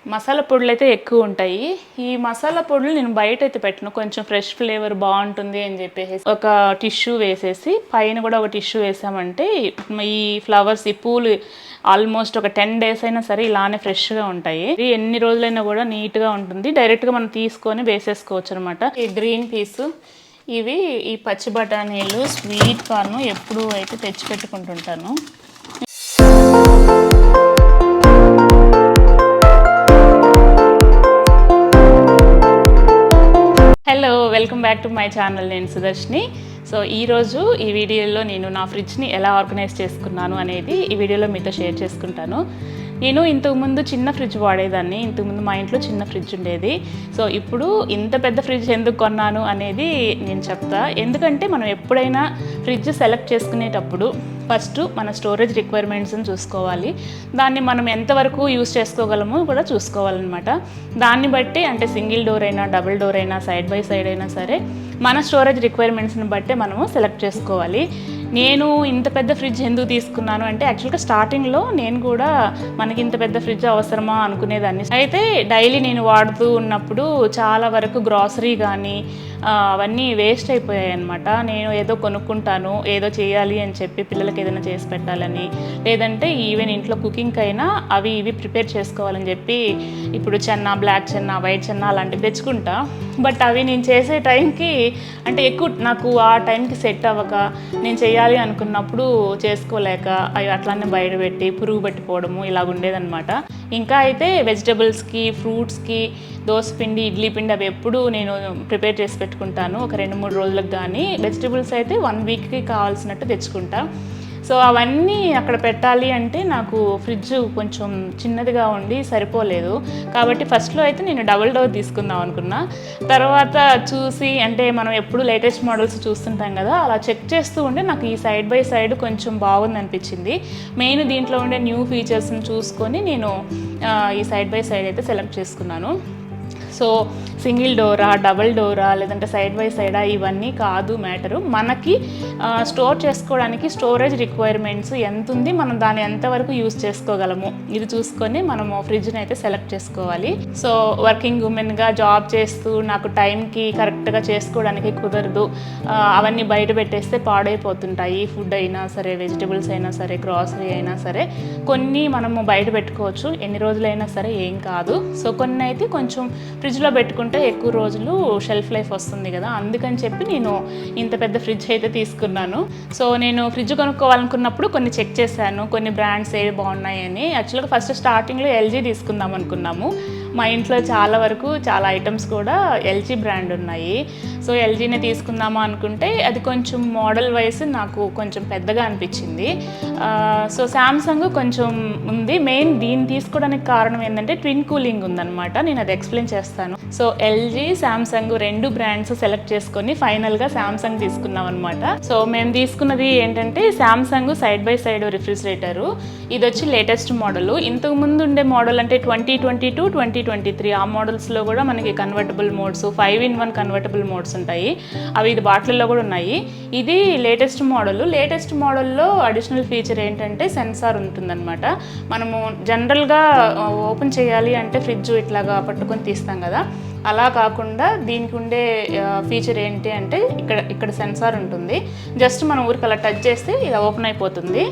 మసాలా పొడులు అయితే ఎక్కువ ఉంటాయి. ఈ మసాలా పొడులు నేను బయట అయితే పెట్టను, కొంచెం ఫ్రెష్ ఫ్లేవర్ బాగుంటుంది అని చెప్పేసి ఒక టిష్యూ వేసేసి పైన కూడా ఒక టిష్యూ వేసామంటే ఈ ఫ్లవర్స్, ఈ పూలు ఆల్మోస్ట్ ఒక 10 days అయినా సరే ఇలానే ఫ్రెష్గా ఉంటాయి. ఇది ఎన్ని రోజులైనా కూడా నీట్గా ఉంటుంది. డైరెక్ట్గా మనం తీసుకొని వేసేసుకోవచ్చు అనమాట. ఈ గ్రీన్ పీస్, ఇవి ఈ పచ్చి బఠానీలు, స్వీట్ కార్న్ ఎప్పుడు అయితే తెచ్చి పెట్టుకుంటుంటాను. Hello, welcome back to my channel. నేను సుదర్శిని. సో ఈరోజు ఈ వీడియోలో నేను నా ఫ్రిడ్జ్ని ఎలా ఆర్గనైజ్ చేసుకున్నాను అనేది ఈ వీడియోలో మీతో షేర్ చేసుకుంటాను. నేను ఇంతకుముందు చిన్న ఫ్రిడ్జ్ వాడేదాన్ని. ఇంతకుముందు మా ఇంట్లో చిన్న ఫ్రిడ్జ్ ఉండేది. సో ఇప్పుడు ఇంత పెద్ద ఫ్రిడ్జ్ ఎందుకు కొన్నాను అనేది నేను చెప్తా. ఎందుకంటే మనం ఎప్పుడైనా ఫ్రిడ్జ్ సెలెక్ట్ చేసుకునేటప్పుడు ఫస్ట్ మన స్టోరేజ్ రిక్వైర్మెంట్స్ని చూసుకోవాలి. దాన్ని మనం ఎంతవరకు యూస్ చేసుకోగలమో కూడా చూసుకోవాలన్నమాట. దాన్ని బట్టి అంటే సింగిల్ డోర్ అయినా, డబుల్ డోర్ అయినా, సైడ్ బై సైడ్ అయినా సరే మన స్టోరేజ్ రిక్వైర్మెంట్స్ని బట్టే మనము సెలెక్ట్ చేసుకోవాలి. నేను ఇంత పెద్ద ఫ్రిడ్జ్ ఎందుకు తీసుకున్నాను అంటే యాక్చువల్గా స్టార్టింగ్లో నేను కూడా మనకి ఇంత పెద్ద ఫ్రిడ్జ్ అవసరమా అనుకునేదాన్ని. అయితే డైలీ నేను వాడుతూ ఉన్నప్పుడు చాలా వరకు గ్రాసరీ కానీ అవన్నీ వేస్ట్ అయిపోయాయి అనమాట. నేను ఏదో కొనుక్కుంటాను, ఏదో చేయాలి అని చెప్పి పిల్లలకి ఏదైనా చేసి పెట్టాలని, లేదంటే ఈవెన్ ఇంట్లో కుకింగ్కి అయినా అవి ఇవి ప్రిపేర్ చేసుకోవాలని చెప్పి ఇప్పుడు చెన్నా, బ్లాక్ చెన్నా, వైట్ చెన్నా అలాంటివి తెచ్చుకుంటా. బట్ అవి నేను చేసే టైంకి అంటే ఎక్కువ నాకు ఆ టైంకి సెట్ అవ్వక, నేను చేయాలి అనుకున్నప్పుడు చేసుకోలేక అవి అట్లానే బయట పెట్టి పురుగు పట్టిపోవడము ఇలాగ ఉండేదన్నమాట. ఇంకా అయితే వెజిటబుల్స్కి, ఫ్రూట్స్కి దోసపిండి, ఇడ్లీ పిండి అవి ఎప్పుడు నేను ప్రిపేర్ చేసి పెట్టుకుంటాను ఒక 2-3 రోజులకు. కానీ వెజిటబుల్స్ అయితే 1 వీక్కి కావాల్సినట్టు తెచ్చుకుంటా. సో అవన్నీ అక్కడ పెట్టాలి అంటే నాకు ఫ్రిడ్జ్ కొంచెం చిన్నదిగా ఉండి సరిపోలేదు. కాబట్టి ఫస్ట్లో అయితే నేను డబుల్ డోర్ తీసుకుందాం అనుకున్నా. తర్వాత చూసి అంటే మనం ఎప్పుడు లేటెస్ట్ మోడల్స్ చూస్తుంటాం కదా, అలా చెక్ చేస్తూ ఉంటే నాకు ఈ సైడ్ బై సైడ్ కొంచెం బాగుంది అనిపించింది. మెయిన్ దీంట్లో ఉండే న్యూ ఫీచర్స్ని చూసుకొని నేను ఈ సైడ్ బై సైడ్ అయితే సెలెక్ట్ చేసుకున్నాను. So single Dora, double Dora, లేదంటే సైడ్ బై సైడా ఇవన్నీ కాదు మ్యాటరు. మనకి స్టోర్ చేసుకోవడానికి స్టోరేజ్ రిక్వైర్మెంట్స్ ఎంత ఉంది, మనం దాన్ని ఎంతవరకు యూస్ చేసుకోగలము ఇది చూసుకొని మనము ఫ్రిడ్జ్ని అయితే సెలెక్ట్ చేసుకోవాలి. సో వర్కింగ్ ఉమెన్గా జాబ్ చేస్తూ నాకు టైంకి కరెక్ట్గా చేసుకోవడానికి కుదరదు. అవన్నీ బయట పెట్టేస్తే పాడైపోతుంటాయి. ఫుడ్ అయినా సరే, వెజిటబుల్స్ అయినా సరే, గ్రాసరీ అయినా సరే కొన్ని మనము బయట పెట్టుకోవచ్చు, ఎన్ని రోజులైనా సరే ఏం కాదు. సో కొన్ని అయితే కొంచెం ఫ్రిడ్జ్లో పెట్టుకుంటే ఎక్కువ రోజులు షెల్ఫ్ లైఫ్ వస్తుంది కదా, అందుకని చెప్పి నేను ఇంత పెద్ద ఫ్రిడ్జ్ అయితే తీసుకున్నాను. సో నేను ఫ్రిడ్జ్ కొనుక్కోవాలనుకున్నప్పుడు కొన్ని చెక్ చేశాను, కొన్ని బ్రాండ్స్ ఏవి బాగున్నాయని. యాక్చువల్గా ఫస్ట్ స్టార్టింగ్లో ఎల్జీ తీసుకుందాం అనుకున్నాము. మా ఇంట్లో చాలా ఐటమ్స్ కూడా ఎల్జీ బ్రాండ్ ఉన్నాయి. సో ఎల్జీనే తీసుకుందామా అనుకుంటే అది కొంచెం మోడల్ వైజ్ నాకు కొంచెం పెద్దగా అనిపించింది. సో శాంసంగ్ కొంచెం ఉంది. మెయిన్ దీన్ని తీసుకోవడానికి కారణం ఏంటంటే ట్విన్ కూలింగ్ ఉందన్నమాట. నేను అది ఎక్స్ప్లెయిన్ చేస్తాను. So LG, Samsung 2 brands select చేసుకొని ఫైనల్గా శాంసంగ్ తీసుకున్నాం అనమాట. సో మేము తీసుకున్నది ఏంటంటే Samsung side by side refrigerator. ఇది వచ్చి లేటెస్ట్ మోడల్. ఇంతకు ముందు ఉండే మోడల్ అంటే 2022, 2023 ఆ మోడల్స్లో కూడా మనకి convertible modes, 5-in-1 convertible modes ఉంటాయి. అవి ఇది బాటిల్లో కూడా ఉన్నాయి. ఇది లేటెస్ట్ మోడల్. లేటెస్ట్ మోడల్లో అడిషనల్ ఫీచర్ ఏంటంటే సెన్సార్ ఉంటుందన్నమాట. మనము జనరల్గా ఓపెన్ చేయాలి అంటే ఫ్రిడ్జ్ ఇట్లాగా పట్టుకొని తీస్తాం కదా, అలా కాకుండా దీనికి ఉండే ఫీచర్ ఏంటి అంటే ఇక్కడ సెన్సార్ ఉంటుంది. జస్ట్ మనం ఊరికి అలా టచ్ చేస్తే ఇలా ఓపెన్ అయిపోతుంది.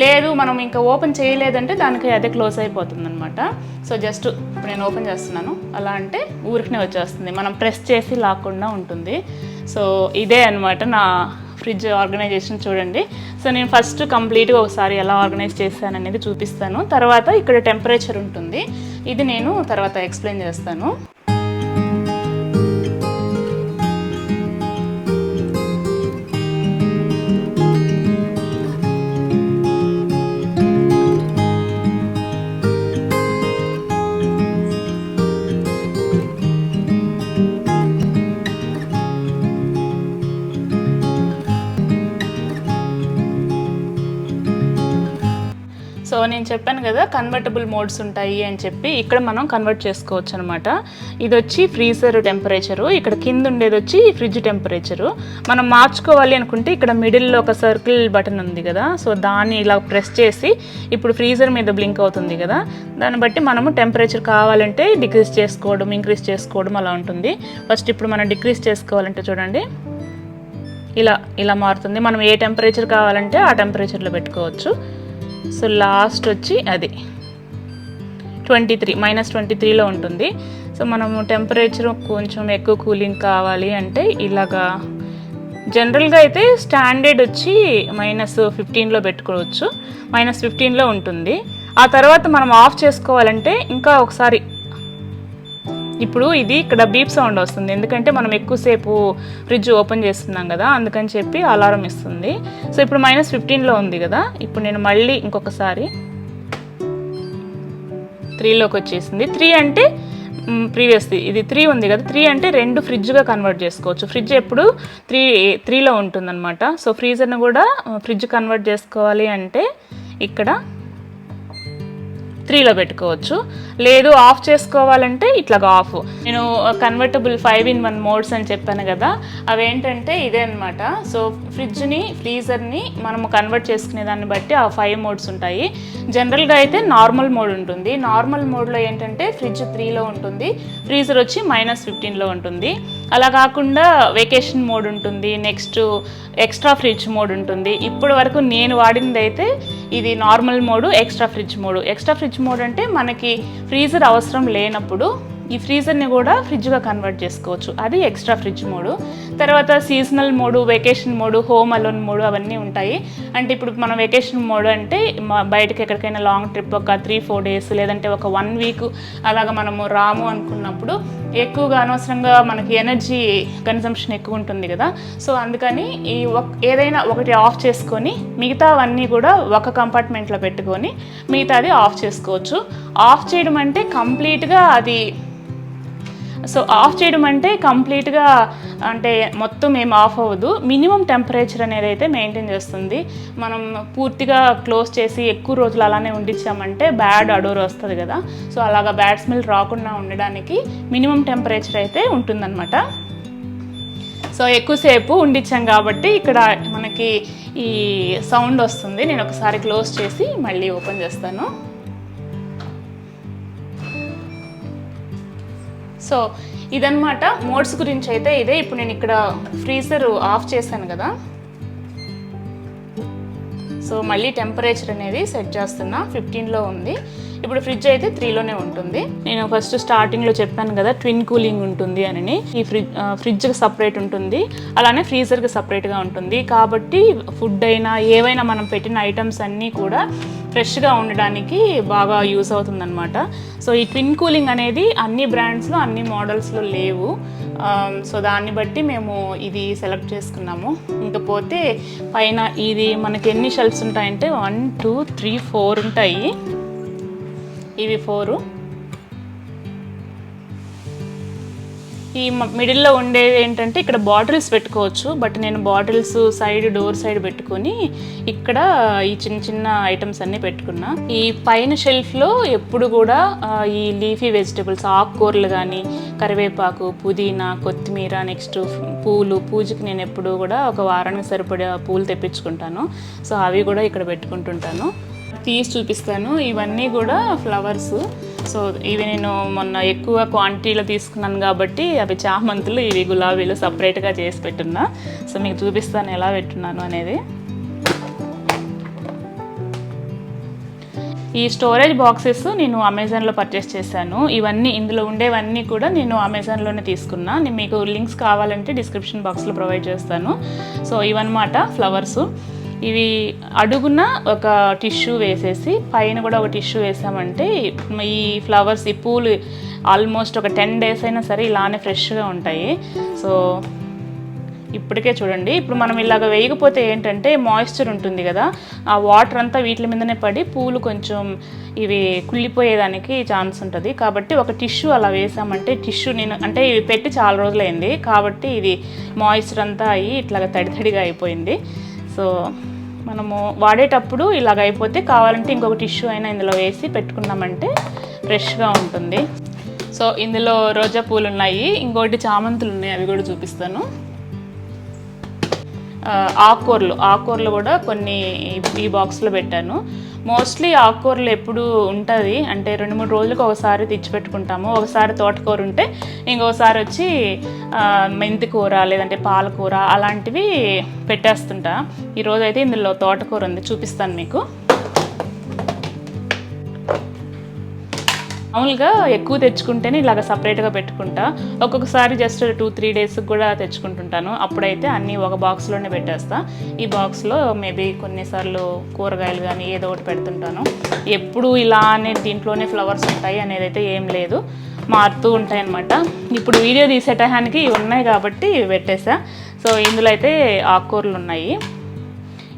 లేదు మనం ఇంకా ఓపెన్ చేయలేదంటే దానికి అదే క్లోజ్ అయిపోతుంది అనమాట. సో జస్ట్ ఇప్పుడు నేను ఓపెన్ చేస్తున్నాను, అలా అంటే ఊరికనే వచ్చేస్తుంది, మనం ప్రెస్ చేసి లాక్కుండా ఉంటుంది. సో ఇదే అనమాట నా ఫ్రిడ్జ్ ఆర్గనైజేషన్. చూడండి. సో నేను ఫస్ట్ కంప్లీట్గా ఒకసారి ఎలా ఆర్గనైజ్ చేశాను అనేది చూపిస్తాను. తర్వాత ఇక్కడ టెంపరేచర్ ఉంటుంది, ఇది నేను తర్వాత ఎక్స్ప్లెయిన్ చేస్తాను. సో నేను చెప్పాను కదా కన్వర్టబుల్ మోడ్స్ ఉంటాయి అని చెప్పి, ఇక్కడ మనం కన్వర్ట్ చేసుకోవచ్చు అనమాట. ఇది వచ్చి ఫ్రీజర్ టెంపరేచరు, ఇక్కడ కింద ఉండేది వచ్చి ఫ్రిడ్జ్ టెంపరేచరు. మనం మార్చుకోవాలి అనుకుంటే ఇక్కడ మిడిల్లో ఒక సర్కిల్ బటన్ ఉంది కదా, సో దాన్ని ఇలా ప్రెస్ చేసి ఇప్పుడు ఫ్రీజర్ మీద బ్లింక్ అవుతుంది కదా, దాన్ని బట్టి మనము టెంపరేచర్ కావాలంటే డిక్రీజ్ చేసుకోవడం, ఇంక్రీజ్ చేసుకోవడం అలా ఉంటుంది. ఫస్ట్ ఇప్పుడు మనం డిక్రీజ్ చేసుకోవాలంటే చూడండి ఇలా మారుతుంది. మనం ఏ టెంపరేచర్ కావాలంటే ఆ టెంపరేచర్లో పెట్టుకోవచ్చు. సో లాస్ట్ వచ్చి అది -23లో ఉంటుంది. సో మనము టెంపరేచర్ కొంచెం ఎక్కువ కూలింగ్ కావాలి అంటే ఇలాగా జనరల్గా అయితే స్టాండర్డ్ వచ్చి -15లో పెట్టుకోవచ్చు, -15లో ఉంటుంది. ఆ తర్వాత మనం ఆఫ్ చేసుకోవాలంటే ఇంకా ఒకసారి, ఇప్పుడు ఇది ఇక్కడ బీప్ సౌండ్ వస్తుంది ఎందుకంటే మనం ఎక్కువసేపు ఫ్రిడ్జ్ ఓపెన్ చేస్తున్నాం కదా, అందుకని చెప్పి అలారం ఇస్తుంది. సో ఇప్పుడు -15లో ఉంది కదా, ఇప్పుడు నేను మళ్ళీ ఇంకొకసారి 3లోకి వచ్చేసింది. 3 అంటే ప్రీవియస్ది ఇది 3 ఉంది కదా, 3 అంటే 2 ఫ్రిడ్జ్గా కన్వర్ట్ చేసుకోవచ్చు. ఫ్రిడ్జ్ ఎప్పుడు 3లో ఉంటుందన్నమాట. సో ఫ్రీజర్ని కూడా ఫ్రిడ్జ్ కన్వర్ట్ చేసుకోవాలి అంటే ఇక్కడ 3లో పెట్టుకోవచ్చు. లేదు ఆఫ్ చేసుకోవాలంటే ఇట్లాగా ఆఫ్. నేను కన్వర్టబుల్ 5-in-1 మోడ్స్ అని చెప్పాను కదా, అవేంటంటే ఇదే అనమాట. సో ఫ్రిడ్జ్ని ఫ్రీజర్ని మనము కన్వర్ట్ చేసుకునే దాన్ని బట్టి ఆ 5 మోడ్స్ ఉంటాయి. జనరల్గా అయితే నార్మల్ మోడ్ ఉంటుంది. నార్మల్ మోడ్లో ఏంటంటే ఫ్రిడ్జ్ 3లో ఉంటుంది, ఫ్రీజర్ వచ్చి -15లో ఉంటుంది. అలా కాకుండా వెకేషన్ మోడ్ ఉంటుంది, నెక్స్ట్ ఎక్స్ట్రా ఫ్రిడ్జ్ మోడ్ ఉంటుంది. ఇప్పటి వరకు నేను వాడింది అయితే ఇది normal mode, extra fridge mode. Extra fridge mode అంటే మనకి ఫ్రీజర్ అవసరం లేనప్పుడు ఈ ఫ్రీజర్ని కూడా ఫ్రిడ్జ్గా కన్వర్ట్ చేసుకోవచ్చు, అది ఎక్స్ట్రా ఫ్రిడ్జ్ మోడు. తర్వాత seasonal mode, vacation mode, home alone mode అవన్నీ ఉంటాయి. అంటే ఇప్పుడు మనం వెకేషన్ మోడ్ అంటే బయటకి ఎక్కడికైనా లాంగ్ ట్రిప్ ఒక 3-4 డేస్ లేదంటే ఒక 1 వీక్ అలాగా మనము రాము అనుకున్నప్పుడు ఎక్కువగా అనవసరంగా మనకి ఎనర్జీ కన్సంప్షన్ ఎక్కువ ఉంటుంది కదా, సో అందుకని ఈ ఏదైనా ఒకటి ఆఫ్ చేసుకొని మిగతావన్నీ కూడా ఒక కంపార్ట్మెంట్లో పెట్టుకొని మిగతాది ఆఫ్ చేసుకోవచ్చు. ఆఫ్ చేయడం అంటే కంప్లీట్గా అది, సో ఆఫ్ చేయడం అంటే కంప్లీట్గా అంటే మొత్తం ఏం ఆఫ్ అవ్వదు, మినిమం టెంపరేచర్ అనేది అయితే మెయింటైన్ చేస్తుంది. మనం పూర్తిగా క్లోజ్ చేసి ఎక్కువ రోజులు అలానే ఉండించామంటే బ్యాడ్ అడోర్ వస్తుంది కదా, సో అలాగా బ్యాడ్ స్మెల్ రాకుండా ఉండడానికి మినిమం టెంపరేచర్ అయితే ఉంటుందన్నమాట. సో ఎక్కువసేపు ఉండించాం కాబట్టి ఇక్కడ మనకి ఈ సౌండ్ వస్తుంది. నేను ఒకసారి క్లోజ్ చేసి మళ్ళీ ఓపెన్ చేస్తాను. సో ఇదన్నమాట మోడ్స్ గురించి అయితే ఇదే. ఇప్పుడు నేను ఇక్కడ ఫ్రీజర్ ఆఫ్ చేశాను కదా, సో మళ్ళీ టెంపరేచర్ అనేది సెట్ చేస్తున్నా, 15లో ఉంది. ఇప్పుడు ఫ్రిడ్జ్ అయితే 3లోనే ఉంటుంది. నేను ఫస్ట్ స్టార్టింగ్లో చెప్పాను కదా ట్విన్ కూలింగ్ ఉంటుంది అని. ఈ ఫ్రిడ్జ్కి సపరేట్ ఉంటుంది, అలానే ఫ్రీజర్కి సపరేట్గా ఉంటుంది. కాబట్టి ఫుడ్ అయినా ఏవైనా మనం పెట్టిన ఐటమ్స్ అన్నీ కూడా ఫ్రెష్గా ఉండడానికి బాగా యూస్ అవుతుందన్నమాట. సో ఈ ట్విన్ కూలింగ్ అనేది అన్ని బ్రాండ్స్లో అన్ని మోడల్స్లో లేవు, సో దాన్ని బట్టి మేము ఇది సెలెక్ట్ చేసుకున్నాము. ఇంకపోతే పైన ఇది మనకి ఎన్ని షెల్ఫ్స్ ఉంటాయంటే 1 2 3 4 ఉంటాయి. ఇవి 4. ఈ మిడిల్లో ఉండేది ఏంటంటే ఇక్కడ బాటిల్స్ పెట్టుకోవచ్చు, బట్ నేను బాటిల్స్ డోర్ సైడ్ పెట్టుకొని ఇక్కడ ఈ చిన్న చిన్న ఐటమ్స్ అన్నీ పెట్టుకున్నా. ఈ పైన షెల్ఫ్లో ఎప్పుడు కూడా ఈ లీఫీ వెజిటబుల్స్, ఆకుకూరలు కానీ, కరివేపాకు, పుదీనా, కొత్తిమీర, నెక్స్ట్ పూలు, పూజకి నేను ఎప్పుడు కూడా ఒక వారానికి సరిపడే పూలు తెప్పించుకుంటాను. సో అవి కూడా ఇక్కడ పెట్టుకుంటుంటాను. తీసి చూపిస్తాను. ఇవన్నీ కూడా ఫ్లవర్స్. సో ఇవి నేను మొన్న ఎక్కువ క్వాంటిటీలో తీసుకున్నాను కాబట్టి అవి చామంతులు, ఇవి గులాబీలు సపరేట్గా చేసి పెట్టున్నా. సో మీకు చూపిస్తాను ఎలా పెట్టున్నాను అనేది. ఈ స్టోరేజ్ బాక్సెస్ నేను అమెజాన్లో పర్చేస్ చేశాను. ఇవన్నీ ఇందులో ఉండేవన్నీ కూడా నేను అమెజాన్లోనే తీసుకున్నా. నేను మీకు లింక్స్ కావాలంటే డిస్క్రిప్షన్ బాక్స్లో ప్రొవైడ్ చేస్తాను. సో ఇవన్నమాట ఫ్లవర్స్. ఇవి అడుగున ఒక టిష్యూ వేసేసి పైన కూడా ఒక టిష్యూ వేసామంటే ఈ ఫ్లవర్స్, ఈ పూలు ఆల్మోస్ట్ ఒక 10 days అయినా సరే ఇలానే ఫ్రెష్గా ఉంటాయి. సో ఇప్పటికే చూడండి, ఇప్పుడు మనం ఇలాగ వేయకపోతే ఏంటంటే మాయిశ్చర్ ఉంటుంది కదా, ఆ వాటర్ అంతా వీటి మీదనే పడి పూలు కొంచెం ఇవి కుళ్ళిపోయేదానికి ఛాన్స్ ఉంటుంది. కాబట్టి ఒక టిష్యూ అలా వేసామంటే, టిష్యూ నేను అంటే ఇవి పెట్టి చాలా రోజులైంది కాబట్టి ఇది మాయిశ్చర్ అంతా అయ్యి ఇట్లాగ తడితడిగా అయిపోయింది. సో మనము వాడేటప్పుడు ఇలాగ అయిపోతే కావాలంటే ఇంకొక టిష్యూ అయినా ఇందులో వేసి పెట్టుకున్నామంటే ఫ్రెష్గా ఉంటుంది. సో ఇందులో రోజా పూలు ఉన్నాయి, ఇంకోటి చామంతులు ఉన్నాయి, అవి కూడా చూపిస్తాను. ఆకుకూరలు కూడా కొన్ని ఈ బాక్స్లో పెట్టాను. మోస్ట్లీ ఆకుకూరలు ఎప్పుడు ఉంటుంది అంటే 2-3 రోజులకు ఒకసారి తెచ్చిపెట్టుకుంటాము. ఒకసారి తోటకూర ఉంటే ఇంకొకసారి వచ్చి మెంతి కూర లేదంటే పాలకూర అలాంటివి పెట్టేస్తుంటా. ఈరోజు అయితే ఇందులో తోటకూర ఉంది, చూపిస్తాను మీకు. మామూలుగా ఎక్కువ తెచ్చుకుంటేనే ఇలాగ సపరేట్గా పెట్టుకుంటా. ఒక్కొక్కసారి జస్ట్ 2-3 డేస్కి కూడా తెచ్చుకుంటుంటాను. అప్పుడైతే అన్నీ ఒక బాక్స్లోనే పెట్టేస్తా. ఈ బాక్స్లో మేబీ కొన్నిసార్లు కూరగాయలు కానీ ఏదో ఒకటి పెడుతుంటాను. ఎప్పుడు ఇలానే దీంట్లోనే ఫ్లవర్స్ ఉంటాయి అనేది అయితే ఏం లేదు, మారుతూ ఉంటాయి అన్నమాట. ఇప్పుడు వీడియో తీసే టయానికి ఇవి ఉన్నాయి కాబట్టి ఇవి పెట్టేసా. సో ఇందులో అయితే ఆకుకూరలు ఉన్నాయి.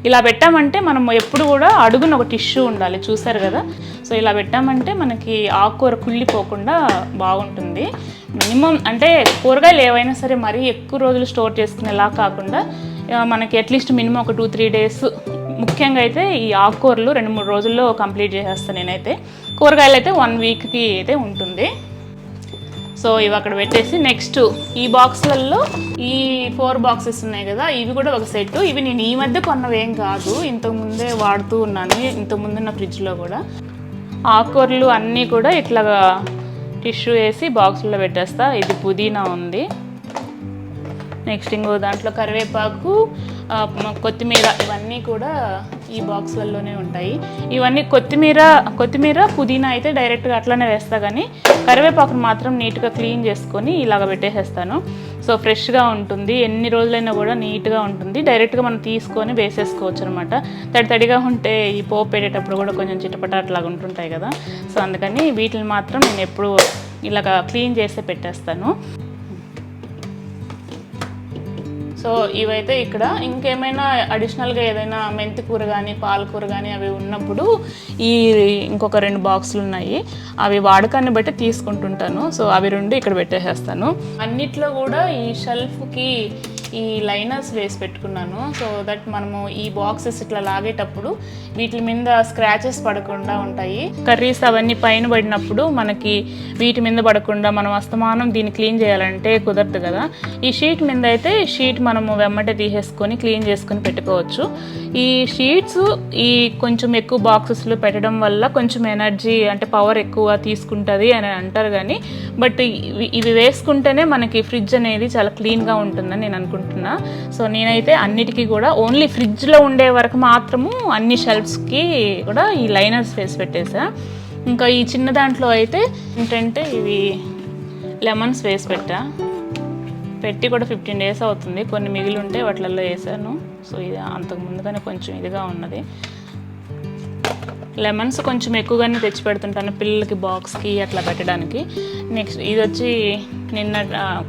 ఇలా పెట్టామంటే మనం ఎప్పుడు కూడా అడుగున ఒక టిష్యూ ఉండాలి, చూసారు కదా. సో ఇలా పెట్టామంటే మనకి ఆకుకూర కుళ్ళిపోకుండా బాగుంటుంది. మినిమం అంటే కూరగాయలు ఏవైనా సరే మరీ ఎక్కువ రోజులు స్టోర్ చేసుకునేలా కాకుండా మనకి అట్లీస్ట్ మినిమం ఒక 2-3 డేస్, ముఖ్యంగా అయితే ఈ ఆకుకూరలు 2-3 రోజుల్లో కంప్లీట్ చేసేస్తాను నేనైతే. కూరగాయలు అయితే 1 వీక్కి అయితే ఉంటుంది. సో ఇవి అక్కడ పెట్టేసి నెక్స్ట్ ఈ బాక్స్లలో ఈ 4 బాక్సెస్ ఉన్నాయి కదా, ఇవి కూడా ఒక సెట్. ఇవి నేను ఈ మధ్య కొన్నవేం కాదు, ఇంతకుముందే వాడుతూ ఉన్నాను, ఇంతకుముందున్న ఫ్రిడ్జ్లో కూడా. ఆకుకూరలు అన్నీ కూడా ఇట్లాగా టిష్యూ వేసి బాక్సుల్లో పెట్టేస్తా. ఇది పుదీనా ఉంది, నెక్స్ట్ ఇంకో దాంట్లో కరివేపాకు, కొత్తిమీర, ఇవన్నీ కూడా ఈ బాక్స్లలోనే ఉంటాయి. ఇవన్నీ కొత్తిమీర పుదీనా అయితే డైరెక్ట్గా అట్లనే వేస్తా, కానీ కరివేపాకును మాత్రం నీట్గా క్లీన్ చేసుకొని ఇలాగ పెట్టేసేస్తాను. సో ఫ్రెష్గా ఉంటుంది, ఎన్ని రోజులైనా కూడా నీట్గా ఉంటుంది. డైరెక్ట్గా మనం తీసుకొని వేసేసుకోవచ్చు అనమాట. తడిగా ఉంటే ఈ పోపు పెట్టేటప్పుడు కూడా కొంచెం చిటపట అట్లాగా ఉంటుంటాయి కదా. సో అందుకని వీటిని మాత్రం నేను ఎప్పుడు ఇలాగ క్లీన్ చేసి పెట్టేస్తాను. సో ఇవైతే ఇక్కడ ఇంకేమైనా అడిషనల్గా ఏదైనా మెంతి కూర కానీ పాలకూర కానీ అవి ఉన్నప్పుడు ఈ ఇంకొక 2 బాక్సులు ఉన్నాయి, అవి వాడకాన్ని బట్టి తీసుకుంటుంటాను. సో అవి 2 ఇక్కడ పెట్టేసేస్తాను. అన్నిట్లో కూడా ఈ షెల్ఫ్కి ఈ లైనర్స్ వేసి పెట్టుకున్నాను. సో దట్ మనము ఈ బాక్సెస్ ఇట్లా లాగేటప్పుడు వీటి మీద స్క్రాచెస్ పడకుండా ఉంటాయి. కర్రీస్ అవన్నీ పైన పడినప్పుడు మనకి వీటి మీద పడకుండా మనం అస్తమానం దీన్ని క్లీన్ చేయాలంటే కుదరదు కదా. ఈ షీట్ మీద అయితే షీట్ మనము వెమ్మటే తీసేసుకొని క్లీన్ చేసుకొని పెట్టుకోవచ్చు. ఈ షీట్స్ ఈ కొంచెం ఎక్కువ బాక్సెస్లో పెట్టడం వల్ల కొంచెం ఎనర్జీ అంటే పవర్ ఎక్కువ తీసుకుంటుంది అని అంటారు, కానీ బట్ ఇవి వేసుకుంటేనే మనకి ఫ్రిడ్జ్ అనేది చాలా క్లీన్గా ఉంటుందని నేను అనుకుంటున్నా. సో నేనైతే అన్నిటికీ కూడా ఓన్లీ ఫ్రిడ్జ్లో ఉండే వరకు మాత్రము అన్ని షెల్ఫ్స్కి కూడా ఈ లైనర్స్ వేసి పెట్టేసా. ఇంకా ఈ చిన్న దాంట్లో అయితే ఏంటంటే ఇవి లెమన్స్ వేసి పెట్టి కూడా 15 డేస్ అవుతుంది. కొన్ని మిగిలి ఉంటే వాటిల్లో వేసాను. సో ఇది అంతకు ముందుగానే కొంచెం ఇదిగా ఉన్నది. లెమన్స్ కొంచెం ఎక్కువగానే తెచ్చి పెడుతుంటాను పిల్లలకి బాక్స్కి అట్లా పెట్టడానికి. నెక్స్ట్ ఇది వచ్చి నిన్న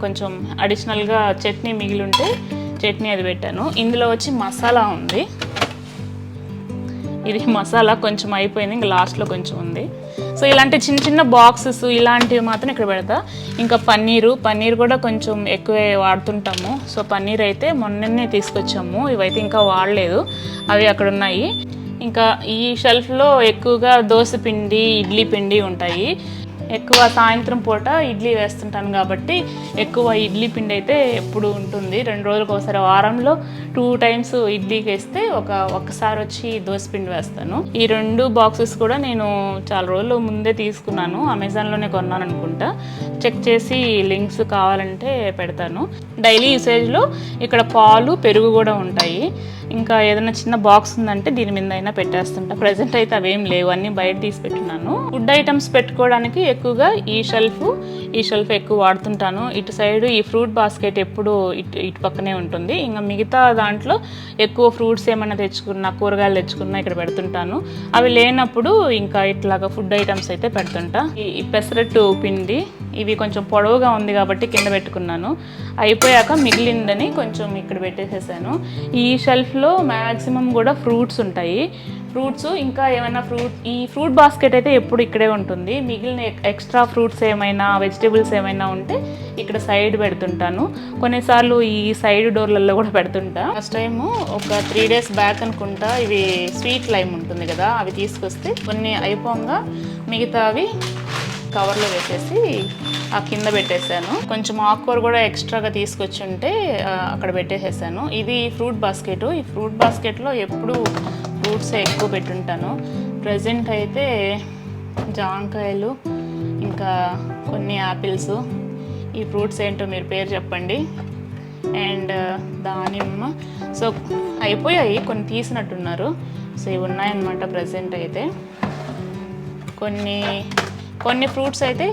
కొంచెం అడిషనల్గా చట్నీ మిగిలి ఉంటే చట్నీ అది పెట్టాను. ఇందులో వచ్చి మసాలా ఉంది, ఇది మసాలా కొంచెం అయిపోయింది, ఇంకా లాస్ట్లో కొంచెం ఉంది. సో ఇలాంటి చిన్న చిన్న బాక్సెస్ ఇలాంటివి మాత్రం ఇక్కడ పెడతా. ఇంకా పన్నీర్ కూడా కొంచెం ఎక్కువే వాడుతుంటాము. సో పన్నీర్ అయితే మొన్ననే తీసుకొచ్చాము, ఇవైతే ఇంకా వాడలేదు, అవి అక్కడ ఉన్నాయి. ఇంకా ఈ షెల్ఫ్లో ఎక్కువగా దోశ పిండి ఇడ్లీ పిండి ఉంటాయి. ఎక్కువ సాయంత్రం పూట ఇడ్లీ వేస్తుంటాను కాబట్టి ఎక్కువ ఇడ్లీ పిండి అయితే ఎప్పుడు ఉంటుంది. 2 రోజులకు ఒకసారి, వారంలో 2 టైమ్స్ ఇడ్లీకి వేస్తే ఒక్కసారి వచ్చి దోశ పిండి వేస్తాను. ఈ 2 బాక్సెస్ కూడా నేను చాలా రోజులు ముందే తీసుకున్నాను, అమెజాన్లోనే కొన్నాను అనుకుంటా. చెక్ చేసి లింక్స్ కావాలంటే పెడతాను. డైలీ యూసేజ్లో ఇక్కడ పాలు పెరుగు కూడా ఉంటాయి. ఇంకా ఏదైనా చిన్న బాక్స్ ఉందంటే దీని మీద అయినా పెట్టేస్తుంటా. ప్రజెంట్ అయితే అవేం లేవు, అన్నీ బయట తీసి పెట్టున్నాను. ఫుడ్ ఐటమ్స్ పెట్టుకోవడానికి ఎక్కువగా ఈ షెల్ఫ్ ఎక్కువ వాడుతుంటాను. ఇటు సైడ్ ఈ ఫ్రూట్ బాస్కెట్ ఎప్పుడు ఇటు పక్కనే ఉంటుంది. ఇంకా మిగతా దాంట్లో ఎక్కువ ఫ్రూట్స్ ఏమైనా తెచ్చుకున్నా, కూరగాయలు తెచ్చుకున్నా ఇక్కడ పెడుతుంటాను. అవి లేనప్పుడు ఇంకా ఇట్లాగా ఫుడ్ ఐటమ్స్ అయితే పెడుతుంటా. ఈ పెసరట్టు పిండి ఇవి కొంచెం పొడవుగా ఉంది కాబట్టి కింద పెట్టుకున్నాను. అయిపోయాక మిగిలిందని కొంచెం ఇక్కడ పెట్టేసేసాను. ఈ షెల్ఫ్లో మ్యాక్సిమం కూడా ఫ్రూట్స్ ఉంటాయి. ఫ్రూట్స్ ఇంకా ఏమైనా ఈ ఫ్రూట్ బాస్కెట్ అయితే ఎప్పుడు ఇక్కడే ఉంటుంది. మిగిలిన ఎక్స్ట్రా ఫ్రూట్స్ ఏమైనా వెజిటేబుల్స్ ఏమైనా ఉంటే ఇక్కడ సైడ్ పెడుతుంటాను. కొన్నిసార్లు ఈ సైడ్ డోర్లలో కూడా పెడుతుంటా. ఫస్ట్ టైము ఒక 3 days బ్యాక్ అనుకుంటా ఇవి స్వీట్ లైమ్ ఉంటుంది కదా, అవి తీసుకొస్తే కొన్ని అయిపోగా మిగతా అవి కవర్లో వేసేసి ఆ కింద పెట్టేశాను. కొంచెం ఆకుకూర కూడా ఎక్స్ట్రాగా తీసుకొచ్చి ఉంటే అక్కడ పెట్టేసేసాను. ఇది ఫ్రూట్ బాస్కెట్. ఈ ఫ్రూట్ బాస్కెట్లో ఎప్పుడు ఫ్రూట్స్ ఎక్కువ పెట్టుంటాను. ప్రజెంట్ అయితే జాంకాయలు, ఇంకా కొన్ని యాపిల్స్. ఈ ఫ్రూట్స్ ఏంటో మీరు పేరు చెప్పండి. అండ్ దానిమ్మ. సో అయిపోయాయి, కొన్ని తీసినట్టున్నారు. సో ఇవి ఉన్నాయన్నమాట ప్రజెంట్ అయితే. కొన్ని ఫ్రూట్స్ అయితే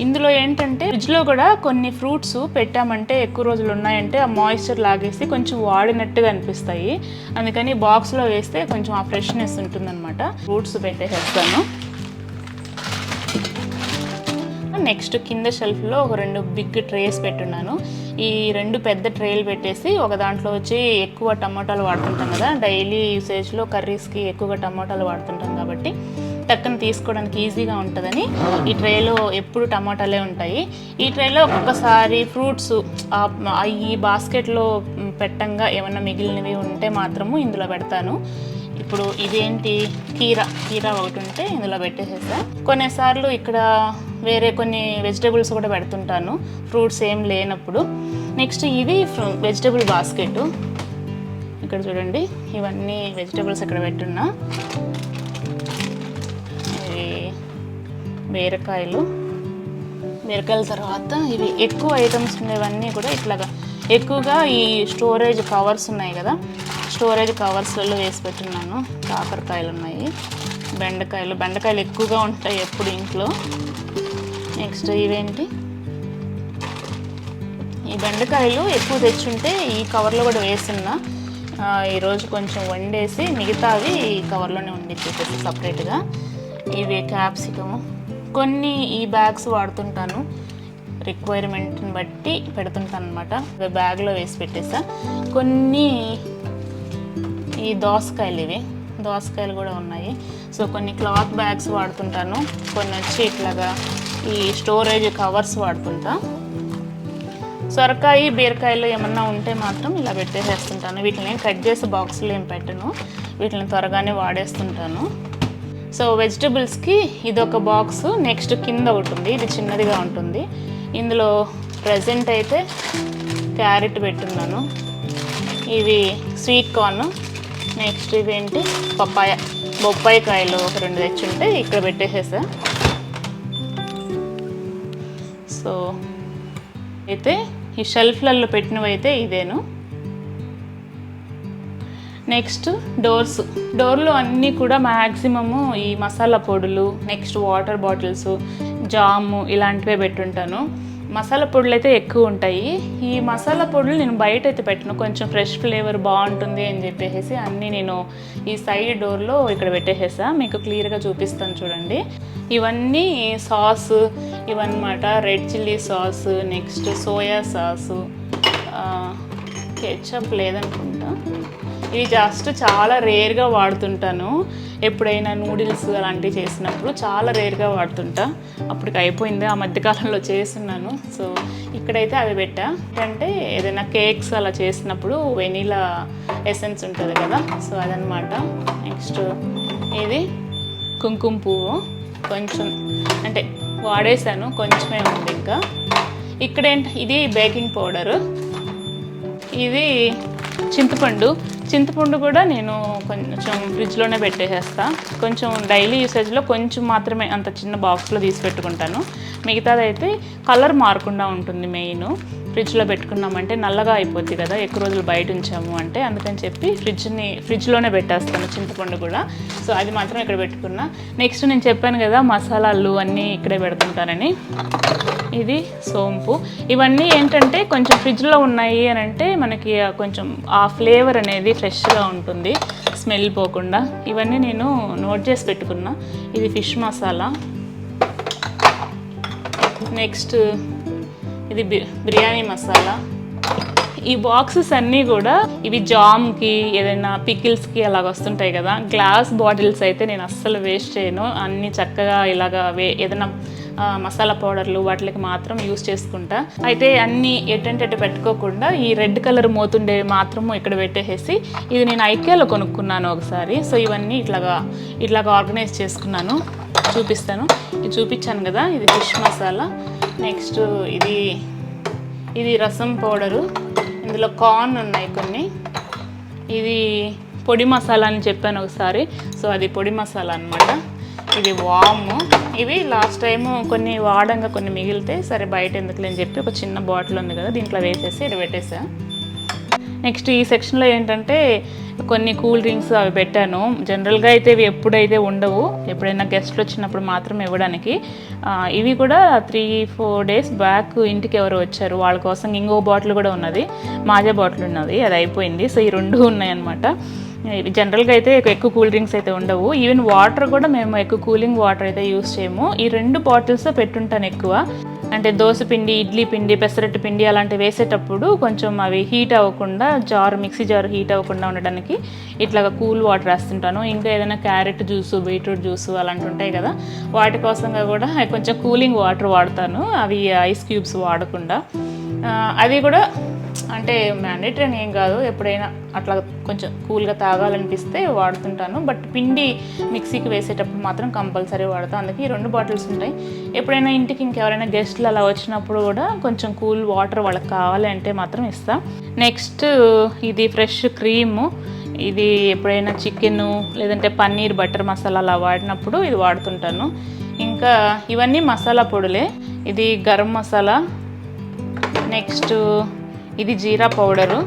ఇందులో ఏంటంటే ఫ్రిడ్జ్లో కూడా కొన్ని ఫ్రూట్స్ పెట్టామంటే ఎక్కువ రోజులు ఉన్నాయంటే ఆ మాయిశ్చర్ లాగేసి కొంచెం వాడినట్టుగా అనిపిస్తాయి. అందుకని బాక్స్లో వేస్తే కొంచెం ఆ ఫ్రెష్నెస్ ఉంటుందన్నమాట. ఫ్రూట్స్ పెట్టేసేస్తాను. నెక్స్ట్ కింద షెల్ఫ్లో ఒక 2 బిగ్ ట్రేస్ పెట్టున్నాను. ఈ 2 పెద్ద ట్రేలు పెట్టేసి ఒక దాంట్లో వచ్చి ఎక్కువ టమాటాలు వాడుతుంటాం కదా, డైలీ యూసేజ్లో కర్రీస్కి ఎక్కువగా టమాటాలు వాడుతుంటాం కాబట్టి టక్కున తీసుకోవడానికి ఈజీగా ఉంటుందని ఈ ట్రేలో ఎప్పుడు టమాటాలే ఉంటాయి. ఈ ట్రేలో ఒక్కొక్కసారి ఫ్రూట్స్ ఈ బాస్కెట్లో పెట్టంగా ఏమన్నా మిగిలినవి ఉంటే మాత్రము ఇందులో పెడతాను. ఇప్పుడు ఇదేంటి కీరా ఒకటి ఉంటే ఇందులో పెట్టేసేస్తా. కొన్నిసార్లు ఇక్కడ వేరే కొన్ని వెజిటేబుల్స్ కూడా పెడుతుంటాను ఫ్రూట్స్ ఏం లేనప్పుడు. నెక్స్ట్ ఇది వెజిటేబుల్ బాస్కెట్. ఇక్కడ చూడండి, ఇవన్నీ వెజిటేబుల్స్ ఇక్కడ పెట్టున్నా. బీరకాయల తర్వాత ఇవి ఎక్కువ ఐటమ్స్ ఉండేవన్నీ కూడా ఇట్లాగా ఎక్కువగా ఈ స్టోరేజ్ కవర్స్ ఉన్నాయి కదా, స్టోరేజ్ కవర్స్లలో వేసి పెట్టున్నాను. కాకరకాయలు ఉన్నాయి, బెండకాయలు ఎక్కువగా ఉంటాయి ఎప్పుడు ఇంట్లో. నెక్స్ట్ ఇవేంటి, ఈ బెండకాయలు ఎక్కువ తెచ్చుంటే ఈ కవర్లో కూడా వేస్తున్నా. ఈరోజు కొంచెం వండేసి మిగతావి ఈ కవర్లోనే వండిచ్చేసేసి సపరేట్గా. ఇవి క్యాప్సికము. కొన్ని ఈ బ్యాగ్స్ వాడుతుంటాను, రిక్వైర్మెంట్ని బట్టి పెడుతుంటాను అనమాట. బ్యాగ్లో వేసి పెట్టేసా. కొన్ని ఈ దోసకాయలు కూడా ఉన్నాయి. సో కొన్ని క్లాత్ బ్యాగ్స్ వాడుతుంటాను, కొన్ని వచ్చి ఇట్లాగా ఈ స్టోరేజ్ కవర్స్ వాడుతుంటా. సొరకాయ బీరకాయలు ఏమన్నా ఉంటే మాత్రం ఇలా పెట్టేసేస్తుంటాను. వీటిని కట్ చేసి బాక్స్లో ఏం పెట్టను, వీటిని త్వరగానే వాడేస్తుంటాను. సో వెజిటబుల్స్కి ఇదొక బాక్స్. నెక్స్ట్ కింద ఒకటి ఉంది, ఇది చిన్నదిగా ఉంటుంది. ఇందులో ప్రజెంట్ అయితే క్యారెట్ పెట్టున్నాను. ఇవి స్వీట్ కార్న్. నెక్స్ట్ ఇవేంటి బొప్పాయి కాయలు ఒక 2 తెచ్చుంటే ఇక్కడ పెట్టేసేసా. సో అయితే ఈ షెల్ఫ్లలో పెట్టినవి అయితే ఇదేను. నెక్స్ట్ డోర్లో అన్నీ కూడా మ్యాక్సిమము ఈ మసాలా పొడులు, నెక్స్ట్ వాటర్ బాటిల్స్, జాము ఇలాంటివే పెట్టుంటాను. మసాలా పొడులు అయితే ఎక్కువ ఉంటాయి. ఈ మసాలా పొడులు నేను బయట అయితే పెట్టను, కొంచెం ఫ్రెష్ ఫ్లేవర్ బాగుంటుంది అని చెప్పేసి అన్నీ నేను ఈ సైడ్ డోర్లో ఇక్కడ పెట్టేసేసా. మీకు క్లియర్గా చూపిస్తాను చూడండి. ఇవన్నీ సాస్ ఇవన్నమాట. Red chilli sauce, next soya sauce, ketchup లేదనుకుంటా. ఇవి జస్ట్ చాలా రేర్గా వాడుతుంటాను. ఎప్పుడైనా నూడిల్స్ అలాంటివి చేసినప్పుడు చాలా రేర్గా వాడుతుంటా. అప్పటికి అయిపోయింది, ఆ మధ్యకాలంలో చేస్తున్నాను. సో ఇక్కడైతే అవి పెట్టా. అంటే ఏదైనా కేక్స్ అలా చేసినప్పుడు వెనీలా ఎసెన్స్ ఉంటుంది కదా, సో అదనమాట. నెక్స్ట్ ఇది కుంకుమ పువ్వు, కొంచెం అంటే వాడేసాను, కొంచెమే ఉంది ఇంకా. ఇక్కడేంటి, ఇది బేకింగ్ పౌడరు. ఇది చింతపండు కూడా నేను కొంచెం ఫ్రిడ్జ్లోనే పెట్టేసేస్తాను. కొంచెం డైలీ యూసేజ్లో కొంచెం మాత్రమే అంత చిన్న బాక్స్లో తీసి పెట్టుకుంటాను. మిగతాదైతే కలర్ మారకుండా ఉంటుంది. మెయిన్ ఫ్రిడ్జ్లో పెట్టుకున్నామంటే నల్లగా అయిపోద్ది కదా ఎక్కువ రోజులు బయట ఉంచాము అంటే, అందుకని చెప్పి ఫ్రిడ్జ్లోనే పెట్టేస్తాను చింతపండు కూడా. సో అది మాత్రం ఇక్కడ పెట్టుకున్నా. నెక్స్ట్ నేను చెప్పాను కదా మసాలాలు అన్నీ ఇక్కడే పెడుతుంటానని. ఇది సోంపు. ఇవన్నీ ఏంటంటే కొంచెం ఫ్రిడ్జ్లో ఉన్నాయి అని అంటే మనకి కొంచెం ఆ ఫ్లేవర్ అనేది ఫ్రెష్గా ఉంటుంది, స్మెల్ పోకుండా. ఇవన్నీ నేను నోట్ చేసి పెట్టుకున్నా. ఇది ఫిష్ మసాలా. నెక్స్ట్ ఇది బిర్యానీ మసాలా. ఈ బాక్సెస్ అన్నీ కూడా ఇవి జామ్కి ఏదైనా పికిల్స్కి అలాగ వస్తుంటాయి కదా. గ్లాస్ బాటిల్స్ అయితే నేను అస్సలు వేస్ట్ చేయను. అన్నీ చక్కగా ఇలాగా ఏదైనా మసాలా పౌడర్లు వాటికి మాత్రం యూస్ చేసుకుంటా. అయితే అన్నీ ఎటంటే పెట్టుకోకుండా ఈ రెడ్ కలర్ మోతుండే మాత్రము ఇక్కడ పెట్టేసి, ఇది నేను ఐకియాలో కొనుక్కున్నాను ఒకసారి. సో ఇవన్నీ ఇట్లాగా ఆర్గనైజ్ చేసుకున్నాను. చూపిస్తాను. ఇది చూపించాను కదా, ఇది ఫిష్ మసాలా. నెక్స్ట్ ఇది రసం పౌడరు, ఇందులో కార్న్ ఉన్నాయి కొన్ని. ఇది పొడి మసాలా అని చెప్పాను ఒకసారి, సో అది పొడి మసాలా అనమాట. ఇది వాము. ఇవి లాస్ట్ టైము కొన్ని వాడంగా కొన్ని మిగిలితే సరే బయట ఎందుకులే అని చెప్పి ఒక చిన్న బాటిల్ ఉంది కదా, దీంట్లో వేసేసి ఇది పెట్టేసా. నెక్స్ట్ ఈ సెక్షన్లో ఏంటంటే కొన్ని కూల్ డ్రింక్స్ అవి పెట్టాను. జనరల్గా అయితే ఇవి ఎప్పుడైతే ఉండవు, ఎప్పుడైనా గెస్ట్లు వచ్చినప్పుడు మాత్రం ఇవ్వడానికి. ఇవి కూడా 3-4 డేస్ బ్యాక్ ఇంటికి ఎవరు వచ్చారు, వాళ్ళ కోసం ఇంకో బాటిల్ కూడా ఉన్నది, మాజా బాటిల్ ఉన్నది, అది అయిపోయింది. సో ఈ 2 ఉన్నాయన్నమాట. జనరల్గా అయితే ఎక్కువ కూల్ డ్రింక్స్ అయితే ఉండవు. ఈవెన్ వాటర్ కూడా మేము ఎక్కువ కూలింగ్ వాటర్ అయితే యూస్ చేయము. ఈ 2 బాటిల్స్ పెట్టుంటాను ఎక్కువ. అంటే దోశ పిండి, ఇడ్లీ పిండి, పెసరట్టు పిండి అలాంటివి వేసేటప్పుడు కొంచెం అవి హీట్ అవ్వకుండా, మిక్సీ జార్ హీట్ అవ్వకుండా ఉండడానికి ఇట్లాగా కూల్ వాటర్ వేస్తుంటాను. ఇంకా ఏదైనా క్యారెట్ జ్యూసు, బీట్రూట్ జ్యూసు అలాంటివి ఉంటాయి కదా, వాటి కోసంగా కూడా కొంచెం కూలింగ్ వాటర్ వాడతాను, అవి ఐస్ క్యూబ్స్ వాడకుండా. అది కూడా అంటే మ్యాండేటరీ అని ఏం కాదు, ఎప్పుడైనా అట్లా కొంచెం కూల్గా తాగాలనిపిస్తే వాడుతుంటాను. బట్ పిండి మిక్సీకి వేసేటప్పుడు మాత్రం కంపల్సరీ వాడతాను. అందుకే ఈ 2 బాటిల్స్ ఉంటాయి. ఎప్పుడైనా ఇంటికి ఇంకెవరైనా గెస్ట్లు అలా వచ్చినప్పుడు కూడా కొంచెం కూల్ వాటర్ వాళ్ళకి కావాలి అంటే మాత్రం ఇస్తాను. నెక్స్ట్ ఇది ఫ్రెష్ క్రీము. ఇది ఎప్పుడైనా చికెను లేదంటే పన్నీర్, బటర్ మసాలా అలా వాడినప్పుడు ఇది వాడుతుంటాను. ఇంకా ఇవన్నీ మసాలా పొడులే. ఇది గరం మసాలా. నెక్స్ట్ ఇది జీరా పౌడరు.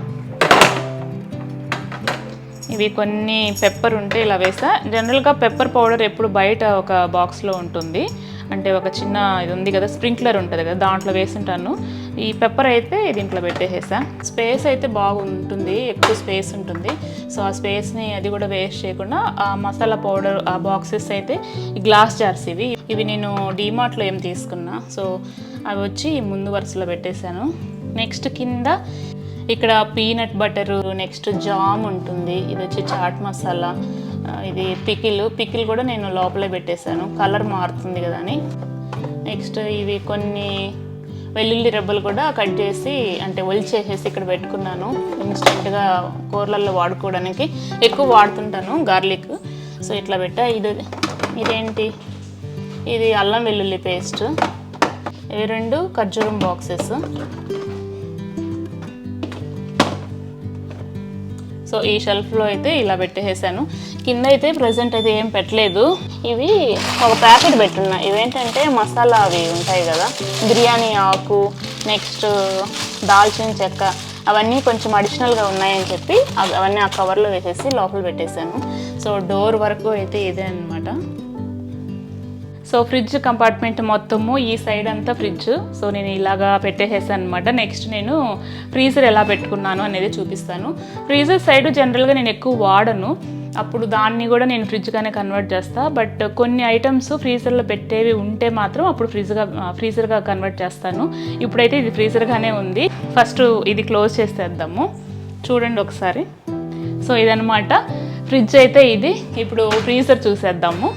ఇవి కొన్ని పెప్పర్ ఉంటే ఇలా వేసా. జనరల్గా పెప్పర్ పౌడర్ ఎప్పుడు బయట ఒక బాక్స్లో ఉంటుంది, అంటే ఒక చిన్న ఇది ఉంది కదా, స్ప్రింక్లర్ ఉంటుంది కదా, దాంట్లో వేసుంటాను. ఈ పెప్పర్ అయితే దీంట్లో పెట్టేసేసా. స్పేస్ అయితే బాగుంటుంది, ఎక్కువ స్పేస్ ఉంటుంది. సో ఆ స్పేస్ని అది కూడా వేస్ట్ చేయకుండా ఆ మసాలా పౌడర్ ఆ బాక్సెస్ అయితే ఈ గ్లాస్ జార్స్ ఇవి నేను డీమార్ట్లో ఏం తీసుకున్నా, సో అవి వచ్చి ముందు వరుసలో పెట్టేశాను. నెక్స్ట్ కింద ఇక్కడ పీనట్ బటరు, నెక్స్ట్ జామ్ ఉంటుంది, ఇది వచ్చి చాట్ మసాలా, ఇది పికిల్ కూడా నేను లోపలే పెట్టేశాను, కలర్ మారుతుంది కదా అని. నెక్స్ట్ ఇవి కొన్ని వెల్లుల్లి రెబ్బలు కూడా కట్ చేసి అంటే ఒలిచేసేసి ఇక్కడ పెట్టుకున్నాను, ఇన్స్టెంట్గా కూరలలో వాడుకోవడానికి ఎక్కువ వాడుతుంటాను గార్లిక్. సో ఇట్లా పెట్టా. ఇదేంటి, ఇది అల్లం వెల్లుల్లి పేస్ట్. ఇవి 2 ఖర్జూరం బాక్సెస్. సో ఈ షెల్ఫ్లో అయితే ఇలా పెట్టేసాను. కింద అయితే ప్రజెంట్ అయితే ఏం పెట్టలేదు. ఇవి ఒక ప్యాకెట్ పెట్టున్నా. ఇవేంటంటే మసాలా అవి ఉంటాయి కదా, బిర్యానీ ఆకు, నెక్స్ట్ దాల్చిన చెక్క, అవన్నీ కొంచెం అడిషనల్గా ఉన్నాయని చెప్పి అవన్నీ ఆ కవర్లో వేసేసి లోపల పెట్టేశాను. సో డోర్ వరకు అయితే ఇదే అనమాట. సో ఫ్రిడ్జ్ కంపార్ట్మెంట్ మొత్తము ఈ సైడ్ అంతా ఫ్రిడ్జ్. సో నేను ఇలాగా పెట్టేసాను అనమాట. నెక్స్ట్ నేను ఫ్రీజర్ ఎలా పెట్టుకున్నాను అనేది చూపిస్తాను. ఫ్రీజర్ సైడ్ జనరల్గా నేను ఎక్కువ వాడను, అప్పుడు దాన్ని కూడా నేను ఫ్రిడ్జ్గానే కన్వర్ట్ చేస్తాను. బట్ కొన్ని ఐటమ్స్ ఫ్రీజర్లో పెట్టేవి ఉంటే మాత్రం అప్పుడు ఫ్రీజర్గా కన్వర్ట్ చేస్తాను. ఇప్పుడైతే ఇది ఫ్రీజర్గానే ఉంది. ఫస్ట్ ఇది క్లోజ్ చేసేద్దాము, చూడండి ఒకసారి. సో ఇదనమాట ఫ్రిడ్జ్ అయితే ఇది. ఇప్పుడు ఫ్రీజర్ చూసేద్దాము.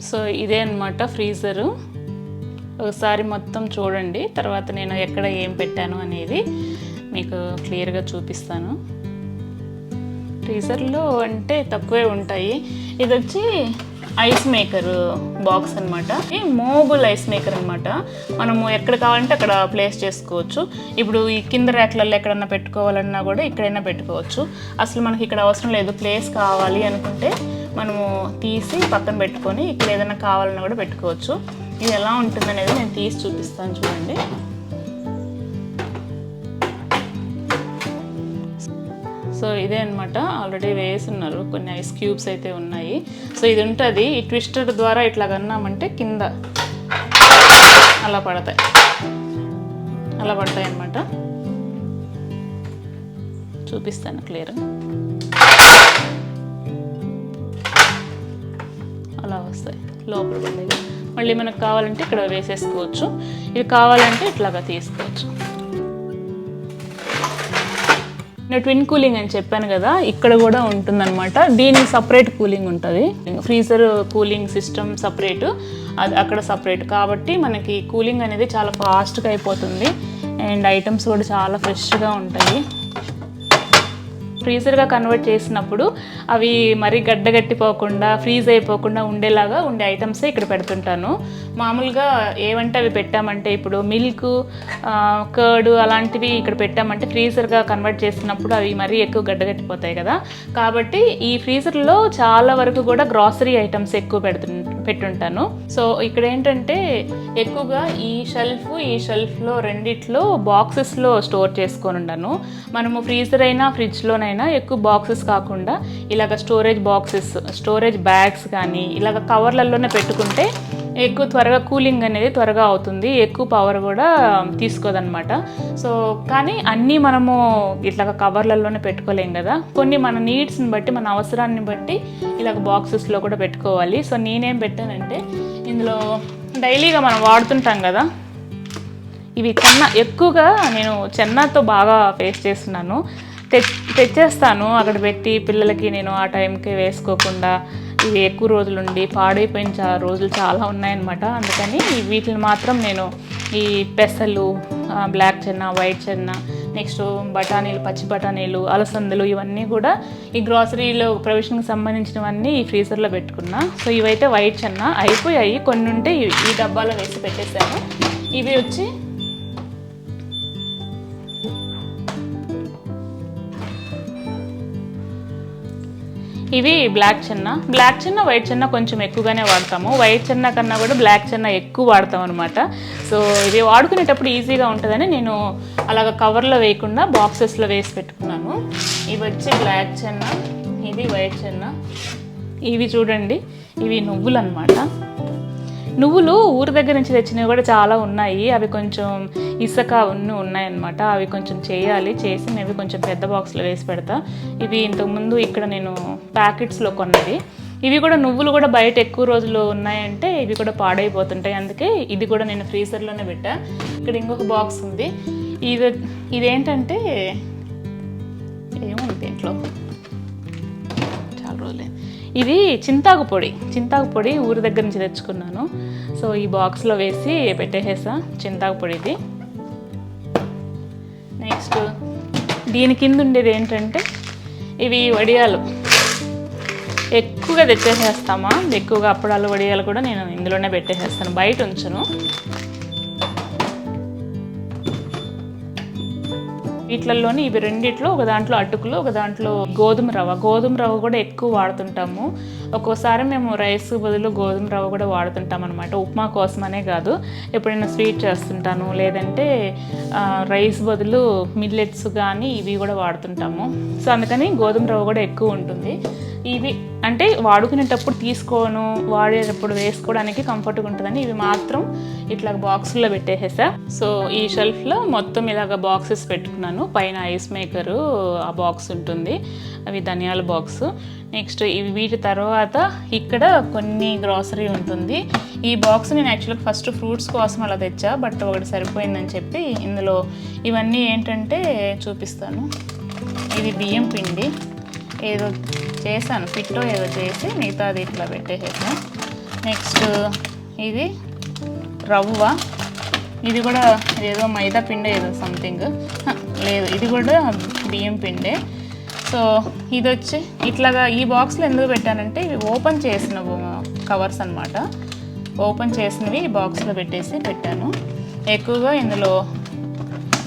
సో ఇదే అనమాట ఫ్రీజరు. ఒకసారి మొత్తం చూడండి, తర్వాత నేను ఎక్కడ ఏం పెట్టాను అనేది మీకు క్లియర్గా చూపిస్తాను. ఫ్రీజర్లో అంటే తక్కువే ఉంటాయి. ఇది వచ్చి ఐస్ మేకర్ బాక్స్ అనమాట. ఈ మూవబుల్ ఐస్ మేకర్ అనమాట. మనము ఎక్కడ కావాలంటే అక్కడ ప్లేస్ చేసుకోవచ్చు. ఇప్పుడు ఈ కింద ర్యాక్లలో ఎక్కడన్నా పెట్టుకోవాలన్నా కూడా ఇక్కడైనా పెట్టుకోవచ్చు. అసలు మనకి ఇక్కడ అవసరం లేదు. ప్లేస్ కావాలి అనుకుంటే మనము తీసి పక్కన పెట్టుకొని ఇక్కడ ఏదైనా కావాలన్నా కూడా పెట్టుకోవచ్చు. ఇది ఎలా ఉంటుంది అనేది నేను తీసి చూపిస్తాను, చూడండి. సో ఇదే అనమాట, ఆల్రెడీ వేసున్నారు, కొన్ని ఐస్ క్యూబ్స్ అయితే ఉన్నాయి. సో ఇది ఉంటుంది, ఈ ట్విస్టర్ ద్వారా ఇట్లా కన్నామంటే కింద అలా పడతాయి అన్నమాట. చూపిస్తాను క్లియర్గా. అలా వస్తాయి లోపల పడేవి. మళ్ళీ మనకు కావాలంటే ఇక్కడ వేసేసుకోవచ్చు, ఇది కావాలంటే ఇట్లాగా తీసుకోవచ్చు. నేను ట్విన్ కూలింగ్ అని చెప్పాను కదా, ఇక్కడ కూడా ఉంటుందన్నమాట. దీనికి సపరేట్ కూలింగ్ ఉంటుంది, ఫ్రీజర్ కూలింగ్ సిస్టమ్ సపరేట్, అది అక్కడ సపరేట్. కాబట్టి మనకి కూలింగ్ అనేది చాలా ఫాస్ట్గా అయిపోతుంది అండ్ ఐటమ్స్ కూడా చాలా ఫ్రెష్గా ఉంటాయి. ఫ్రీజర్గా కన్వర్ట్ చేసినప్పుడు అవి మరీ గడ్డగట్టిపోకుండా ఫ్రీజ్ అయిపోకుండా ఉండేలాగా ఉండే ఐటమ్సే ఇక్కడ పెడుతుంటాను. మామూలుగా ఏవంటే అవి పెట్టామంటే, ఇప్పుడు మిల్క్, కర్డ్ అలాంటివి ఇక్కడ పెట్టామంటే ఫ్రీజర్గా కన్వర్ట్ చేసినప్పుడు అవి మరీ ఎక్కువ గడ్డగట్టిపోతాయి కదా. కాబట్టి ఈ ఫ్రీజర్లో చాలా వరకు కూడా గ్రాసరీ ఐటమ్స్ ఎక్కువ పెట్టుంటాను. సో ఇక్కడ ఏంటంటే ఎక్కువగా ఈ షెల్ఫ్లో రెండిట్లో బాక్సెస్లో స్టోర్ చేసుకొని ఉన్నాను. మనము ఫ్రీజర్ అయినా ఫ్రిడ్జ్లోనైనా ఎక్కువ బాక్సెస్ కాకుండా ఇలాగ స్టోరేజ్ బ్యాగ్స్ కానీ ఇలాగ కవర్లలోనే పెట్టుకుంటే ఎక్కువ త్వరగా కూలింగ్ అనేది త్వరగా అవుతుంది, ఎక్కువ పవర్ కూడా తీసుకోదన్నమాట. సో కానీ అన్నీ మనము ఇట్లాగ కవర్లలోనే పెట్టుకోలేం కదా, కొన్ని మన నీడ్స్ని బట్టి మన అవసరాన్ని బట్టి ఇలాగ బాక్సెస్లో కూడా పెట్టుకోవాలి. సో నేనేం పెట్టానంటే, ఇందులో డైలీగా మనం వాడుతుంటాం కదా, ఇవి ఎక్కువగా నేను చెన్నాతో బాగా ఫేస్ చేస్తున్నాను. తెచ్చేస్తాను అక్కడ పెట్టి పిల్లలకి, నేను ఆ టైంకి వేసుకోకుండా ఇవి ఎక్కువ రోజులు ఉండి పాడైపోయిన రోజులు చాలా ఉన్నాయన్నమాట. అందుకని వీటిని మాత్రం నేను ఈ పెసలు, బ్లాక్ చెన్న, వైట్ చెన్న, నెక్స్ట్ బఠానీలు, పచ్చి బఠానీలు, అలసందలు, ఇవన్నీ కూడా ఈ గ్రాసరీలో ప్రొవిజన్కి సంబంధించినవన్నీ ఈ ఫ్రీజర్లో పెట్టుకున్నా. సో ఇవైతే వైట్ చెన్న అయిపోయాయి, కొన్ని ఉంటే ఈ డబ్బాలో వేసి పెట్టేశాను. ఇవి వచ్చి ఇవి బ్లాక్ చెన్న, వైట్ చెన్న కొంచెం ఎక్కువగానే వాడతాము. వైట్ చెన్న కన్నా కూడా బ్లాక్ చెన్న ఎక్కువ వాడతాం అనమాట. సో ఇది వాడుకునేటప్పుడు ఈజీగా ఉంటుందని నేను అలాగ కవర్లో వేయకుండా బాక్సెస్లో వేసి పెట్టుకున్నాను. ఇవి వచ్చి బ్లాక్ చెన్న, ఇది వైట్ చెన్న. ఇవి చూడండి, ఇవి నువ్వులు అనమాట. నువ్వులు ఊరి దగ్గర నుంచి తెచ్చినవి కూడా చాలా ఉన్నాయి, అవి కొంచెం ఇసుక ఉన్నాయన్నమాట. అవి కొంచెం చేసి మేబీ కొంచెం పెద్ద బాక్స్లో వేసి పెడతా. ఇవి ఇంతకుముందు ఇక్కడ నేను ప్యాకెట్స్లో కొన్నది. ఇవి కూడా నువ్వులు కూడా బయట ఎక్కువ రోజులు ఉన్నాయంటే ఇవి కూడా పాడైపోతుంటాయి, అందుకే ఇది కూడా నేను ఫ్రీజర్లోనే పెట్టా. ఇక్కడ ఇంకొక బాక్స్ ఉంది, ఇదేంటంటే ఏముంది దీంట్లో, చాలా రోజులే. ఇది చింతాకు పొడి ఊరి దగ్గర నుంచి తెచ్చుకున్నాను. సో ఈ బాక్స్లో వేసి పెట్టేసా చింతాకు పొడి. ఇది నెక్స్ట్ దీని కింద ఉండేది ఏంటంటే, ఇవి వడియాలు ఎక్కువగా తెచ్చేసేస్తామా, ఎక్కువగా అప్పడాలు వడియాలు కూడా నేను ఇందులోనే పెట్టేసేస్తాను, బయట ఉంచను. వీటిల్లోని ఇవి రెండిట్లో, ఒక దాంట్లో అటుకులు, ఒక దాంట్లో గోధుమ రవ్వ కూడా ఎక్కువ వాడుతుంటాము. ఒక్కోసారి మేము రైస్ బదులు గోధుమ రవ్వ కూడా వాడుతుంటాం అనమాట. ఉప్మా కోసమనే కాదు, ఎప్పుడైనా స్వీట్ చేస్తుంటాను, లేదంటే రైస్ బదులు మిల్లెట్స్ కానీ ఇవి కూడా వాడుతుంటాము. సో అందుకని గోధుమ రవ్వ కూడా ఎక్కువ ఉంటుంది. ఇవి అంటే వాడుకునేటప్పుడు తీసుకోను, వాడేటప్పుడు వేసుకోవడానికి కంఫర్ట్గా ఉంటుందని ఇవి మాత్రం ఇట్లా బాక్సుల్లో పెట్టేసేసా. సో ఈ షెల్ఫ్లో మొత్తం ఇలాగ బాక్సెస్ పెట్టుకున్నాను. పైన ఐస్ మేకరు ఆ బాక్స్ ఉంటుంది, అవి ధనియాల బాక్స్. నెక్స్ట్ ఇవి వీటి తర్వాత ఇక్కడ కొన్ని గ్రాసరీ ఉంటుంది. ఈ బాక్స్ నేను యాక్చువల్గా ఫస్ట్ ఫ్రూట్స్ కోసం అలా తెచ్చా, బట్ ఒకటి సరిపోయిందని చెప్పి ఇందులో ఇవన్నీ ఏంటంటే చూపిస్తాను. ఇది బియ్యం పిండి ఏదో చేశాను, పిట్టో ఏదో చేసి మిగతాది ఇట్లా పెట్టేసాను. నెక్స్ట్ ఇది రవ్వ, ఇది కూడా ఏదో మైదా పిండి ఏదో సంథింగ్, లేదు ఇది కూడా బియ్యం పిండే. సో ఇది వచ్చి ఇట్లాగా ఈ బాక్స్లో ఎందుకు పెట్టానంటే, ఇవి ఓపెన్ చేసిన కవర్స్ అనమాట. ఓపెన్ చేసినవి ఈ బాక్స్లో పెట్టాను. ఎక్కువగా ఇందులో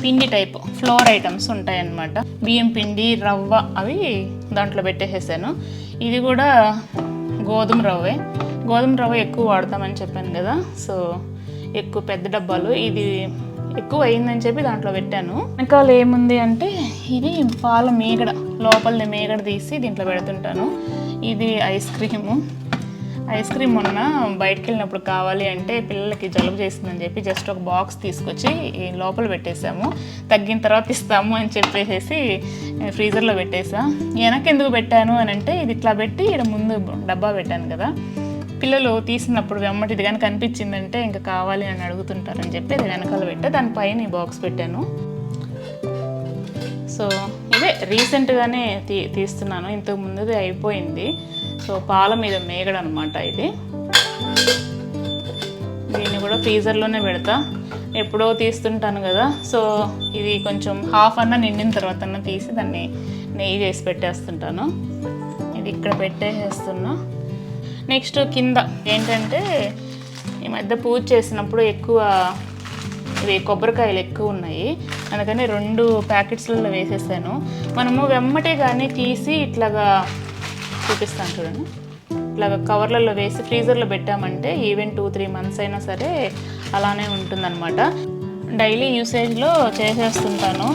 పిండి టైప్ ఫ్లోర్ ఐటమ్స్ ఉంటాయన్నమాట. బియ్యం పిండి, రవ్వ అవి దాంట్లో పెట్టేసేసాను. ఇది కూడా గోధుమ రవ్వ ఎక్కువ వాడతామని చెప్పాను కదా. సో ఎక్కువ పెద్ద డబ్బాలు, ఇది ఎక్కువ అయిందని చెప్పి దాంట్లో పెట్టాను. వెనకాల ఏముంది అంటే, ఇది పాల మీగడ, లోపల మీగడ తీసి దీంట్లో పెడుతుంటాను. ఇది ఐస్ క్రీమ్ మొన్న బయటకు వెళ్ళినప్పుడు కావాలి అంటే పిల్లలకి జలుబు చేసిందని చెప్పి జస్ట్ ఒక బాక్స్ తీసుకొచ్చి లోపల పెట్టేసాము, తగ్గిన తర్వాత ఇస్తాము అని చెప్పేసి ఫ్రీజర్లో పెట్టేసా. వెనక్కి ఎందుకు పెట్టాను అని అంటే, ఇది ఇట్లా పెట్టి ఇక్కడ ముందు డబ్బా పెట్టాను కదా, పిల్లలు తీసినప్పుడు వెమ్మటిది కానీ కనిపించిందంటే ఇంకా కావాలి అని అడుగుతుంటారని చెప్పి అది వెనకాల పెట్టా, దానిపైన ఈ బాక్స్ పెట్టాను. సో ఇదే రీసెంట్గానే తీస్తున్నాను, ఇంతకు ముందుది అయిపోయింది. సో పాల మీద మేగడ అనమాట ఇది. దీన్ని కూడా ఫ్రీజర్లోనే పెడతా, ఎప్పుడో తీస్తుంటాను కదా. సో ఇది కొంచెం హాఫ్ అన్న నిండిన తర్వాత తీసి దాన్ని నెయ్యి చేసి పెట్టేస్తుంటాను. ఇది ఇక్కడ పెట్టేసేస్తున్నా. నెక్స్ట్ కింద ఏంటంటే ఈ మధ్య పూజ చేసినప్పుడు ఎక్కువ ఇవి కొబ్బరికాయలు ఎక్కువ ఉన్నాయి, అందుకని 2 ప్యాకెట్స్లలో వేసేసాను. మనము వెమ్మటే కానీ తీసి ఇట్లాగా చూపిస్తాను చూడండి, ఇట్లాగా కవర్లలో వేసి ఫ్రీజర్లో పెట్టామంటే ఈవెన్ 2-3 మంత్స్ అయినా సరే అలానే ఉంటుందన్నమాట. డైలీ యూసేజ్లో చేసేస్తుంటాను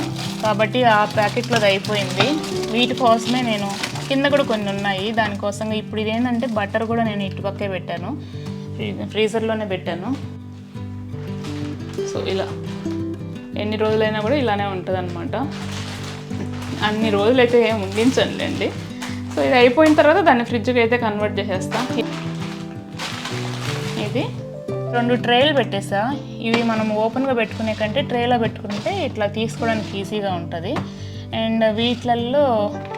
కాబట్టి ఆ ప్యాకెట్లో అది అయిపోయింది. వీటి కోసమే నేను కింద కూడా కొన్ని ఉన్నాయి దానికోసం. ఇప్పుడు ఇదేంటంటే బటర్ కూడా నేను ఇటుపక్కే పెట్టాను, ఫ్రీజర్లోనే పెట్టాను. సో ఇలా ఎన్ని రోజులైనా కూడా ఇలానే ఉంటుంది అనమాట. అన్ని రోజులైతే ఏం ఉండించండి. సో ఇది అయిపోయిన తర్వాత దాన్ని ఫ్రిడ్జ్కి అయితే కన్వర్ట్ చేసేస్తాం. ఇది 2 ట్రేలు పెట్టేసా. ఇవి మనం ఓపెన్గా పెట్టుకునే కంటే ట్రేలో పెట్టుకుంటే ఇట్లా తీసుకోవడానికి ఈజీగా ఉంటుంది. అండ్ వీటిల్లో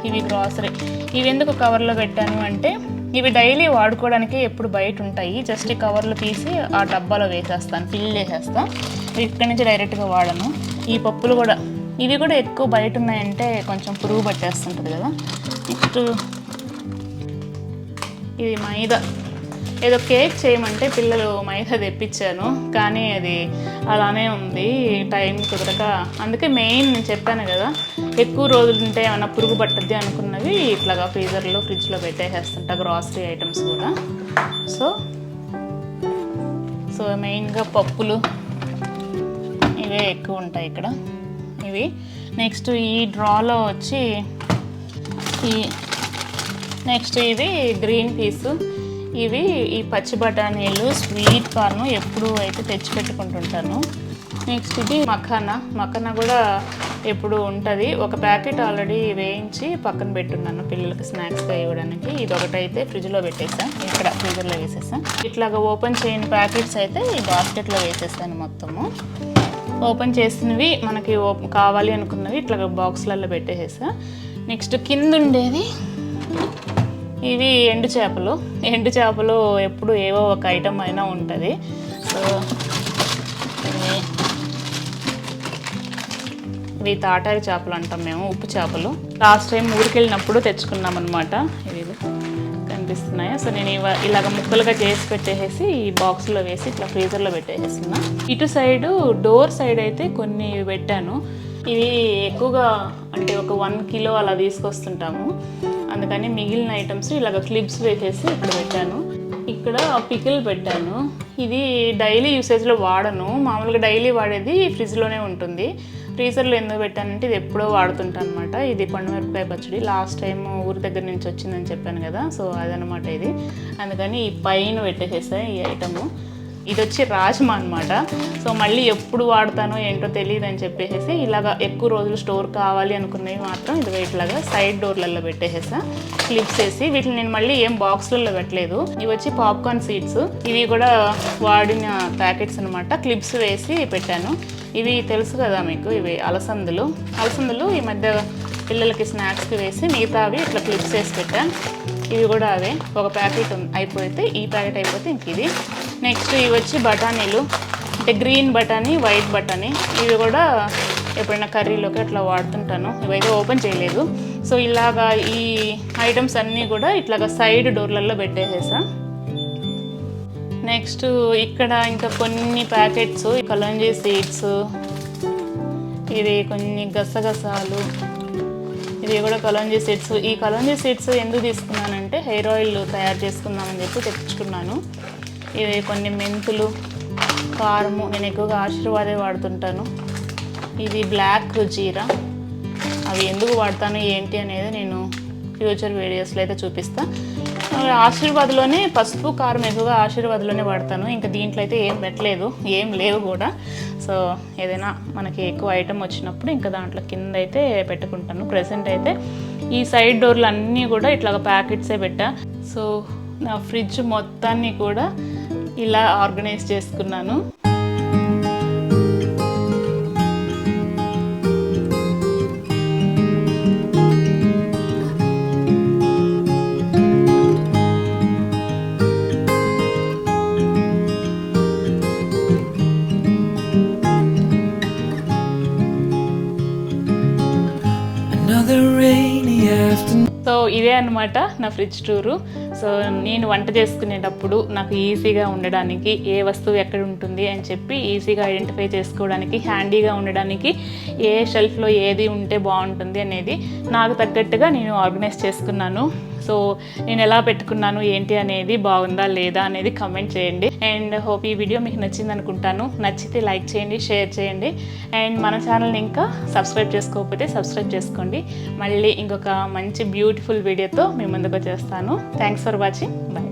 ఇవి గ్రాసరీ. ఇవి ఎందుకు కవర్లో పెట్టాను అంటే ఇవి డైలీ వాడుకోవడానికి ఎప్పుడు బయట ఉంటాయి, జస్ట్ ఈ కవర్లో తీసి ఆ డబ్బాలో వేసేస్తాను, ఫిల్ చేసేస్తాను. ఇక్కడి నుంచి డైరెక్ట్గా వాడను. ఈ పప్పులు కూడా ఇవి కూడా ఎక్కువ బయట ఉన్నాయంటే కొంచెం పురుగు పట్టేస్తుంటుంది కదా. నెక్స్ట్ ఇది మైదా, ఏదో కేక్ చేయమంటే పిల్లలు మైదా తెప్పించాను కానీ అది అలానే ఉంది, టైం కుదరక. అందుకే మెయిన్ నేను చెప్పాను కదా, ఎక్కువ రోజులు ఉంటే ఏమైనా పురుగు పట్టద్ది అనుకున్నవి ఇట్లాగా ఫ్రీజర్లో ఫ్రిడ్జ్లో పెట్టేసేస్తుంటా, గ్రాసరీ ఐటమ్స్ కూడా. సో మెయిన్గా పప్పులు ఇవే ఎక్కువ ఉంటాయి ఇక్కడ ఇవి. నెక్స్ట్ ఈ డ్రాలో వచ్చి నెక్స్ట్ ఇవి గ్రీన్ పీస్, ఇవి ఈ పచ్చి బఠానీలు, స్వీట్ కార్న్ ఎప్పుడు అయితే తెచ్చి పెట్టుకుంటుంటాను. నెక్స్ట్ ఇది మఖానా కూడా ఎప్పుడు ఉంటుంది. ఒక ప్యాకెట్ ఆల్రెడీ వేయించి పక్కన పెట్టున్నాను పిల్లలకి స్నాక్స్గా ఇవ్వడానికి. ఇది ఒకటైతే ఫ్రిడ్జ్లో పెట్టేసాను, ఇక్కడ ఫ్రిడ్జ్లో వేసేసాను. ఇట్లాగా ఓపెన్ చేయని ప్యాకెట్స్ అయితే ఈ బాస్కెట్లో వేసేసాను మొత్తము. ఓపెన్ చేసినవి మనకి కావాలి అనుకున్నవి ఇట్లా బాక్స్లలో పెట్టేసేసా. నెక్స్ట్ కింద ఉండేది ఇవి ఎండు చేపలు ఎప్పుడు ఏవో ఒక ఐటమ్ అయినా ఉంటుంది. సో ఇవి తాటారి చేపలు అంటాం మేము, ఉప్పు చేపలు. లాస్ట్ టైం ఊరికి వెళ్ళినప్పుడు తెచ్చుకున్నాం అనమాట. ఇవి కనిపిస్తున్నాయా? సో నేను ఇలాగ ముక్కలుగా చేసి పెట్టేసి ఈ బాక్స్లో వేసి ఇట్లా ఫ్రీజర్లో పెట్టేసేస్తున్నా. ఇటు సైడు డోర్ సైడ్ అయితే కొన్ని పెట్టాను. ఇవి ఎక్కువగా అంటే ఒక 1 కిలో అలా తీసుకొస్తుంటాము, అందుకని మిగిలిన ఐటమ్స్ ఇలాగ క్లిప్స్ వేసేసి ఇక్కడ పెట్టాను. ఇక్కడ పికిల్ పెట్టాను. ఇది డైలీ యూసేజ్లో వాడను, మామూలుగా డైలీ వాడేది ఫ్రిడ్జ్లోనే ఉంటుంది. ఫ్రీజర్లో ఎందుకు పెట్టానంటే ఇది ఎప్పుడో వాడుతుంటాను అనమాట. ఇది పండుమిరపకాయ పచ్చడి, లాస్ట్ టైం ఊరి దగ్గర నుంచి వచ్చిందని చెప్పాను కదా, సో అదనమాట ఇది. అందుకని ఈ పైన పెట్టేసేసా ఈ ఐటము. ఇది వచ్చి రాజ్మా అనమాట. సో మళ్ళీ ఎప్పుడు వాడతానో ఏంటో తెలియదు అని చెప్పేసి ఇలాగ ఎక్కువ రోజులు స్టోర్ కావాలి అనుకున్నవి మాత్రం ఇది ఇట్లాగా సైడ్ డోర్లలో పెట్టేసేసా క్లిప్స్ వేసి. వీటిని నేను మళ్ళీ ఏం బాక్స్లలో పెట్టలేదు. ఇవి వచ్చి పాప్కార్న్ సీడ్స్, ఇవి కూడా వాడిన ప్యాకెట్స్ అనమాట, క్లిప్స్ వేసి పెట్టాను. ఇవి తెలుసు కదా మీకు, ఇవి అలసందులు ఈ మధ్య పిల్లలకి స్నాక్స్కి వేసి మిగతావి ఇట్లా క్లిప్స్ వేసి పెట్టాను. ఇవి కూడా అవే, ఒక ప్యాకెట్ అయిపోతే ఈ ప్యాకెట్ అయిపోతే ఇంక ఇది. నెక్స్ట్ ఇవి వచ్చి బఠానీలు, అంటే గ్రీన్ బఠానీ, వైట్ బఠానీ. ఇవి కూడా ఎప్పుడైనా కర్రీలోకి అట్లా వాడుతుంటాను. ఇవైతే ఓపెన్ చేయలేదు. సో ఇలాగా ఈ ఐటమ్స్ అన్నీ కూడా ఇట్లాగా సైడ్ డోర్లలో పెట్టేసేసా. నెక్స్ట్ ఇక్కడ ఇంకా కొన్ని ప్యాకెట్స్ కలంజీ సీడ్స్, ఇవి కొన్ని గసగసాలు, ఇవి కూడా కలంజీ సీడ్స్. ఈ కలంజీ సీడ్స్ ఎందుకు తీసుకున్నానంటే హెయిర్ ఆయిల్ తయారు చేసుకుందామని చెప్పి తెచ్చుకున్నాను. ఇవి కొన్ని మెంతులు, కారము, నేను ఎక్కువగా ఆశీర్వాదే వాడుతుంటాను. ఇది బ్లాక్ జీరా, అవి ఎందుకు వాడతాను ఏంటి అనేది నేను ఫ్యూచర్ వీడియోస్లో అయితే చూపిస్తాను. ఆశీర్వాద్లోనే పసుపు కారం ఎక్కువగా ఆశీర్వాద్లోనే వాడతాను, ఇంకా దీంట్లో అయితే ఏం పెట్టలేదు, ఏం లేవు కూడా. సో ఏదైనా మనకి ఎక్కువ ఐటమ్ వచ్చినప్పుడు ఇంకా దాంట్లో కింద అయితే పెట్టుకుంటాను. ప్రెసెంట్ అయితే ఈ సైడ్ డోర్లు అన్నీ కూడా ఇట్లాగ ప్యాకెట్సే పెట్టా. సో నా ఫ్రిడ్జ్ మొత్తాన్ని కూడా ఇలా ఆర్గనైజ్ చేసుకున్నాను. సో ఇదే అనమాట నా ఫ్రిడ్జ్ టూరు. సో నేను వంట చేసుకునేటప్పుడు నాకు ఈజీగా ఉండడానికి ఏ వస్తువు ఎక్కడ ఉంటుంది అని చెప్పి ఈజీగా ఐడెంటిఫై చేసుకోవడానికి, హ్యాండీగా ఉండడానికి ఏ షెల్ఫ్లో ఏది ఉంటే బాగుంటుంది అనేది నాకు తగ్గట్టుగా నేను ఆర్గనైజ్ చేసుకున్నాను. సో నేను ఎలా పెట్టుకున్నాను ఏంటి అనేది బాగుందా లేదా అనేది కమెంట్ చేయండి. అండ్ హోప్ ఈ వీడియో మీకు నచ్చింది అనుకుంటాను. నచ్చితే లైక్ చేయండి, షేర్ చేయండి. అండ్ మన ఛానల్ని ఇంకా సబ్స్క్రైబ్ చేసుకోకపోతే సబ్స్క్రైబ్ చేసుకోండి. మళ్ళీ ఇంకొక మంచి బ్యూటిఫుల్ వీడియోతో మీ ముందుకు వచ్చేస్తాను. Thanks for watching. బాయ్.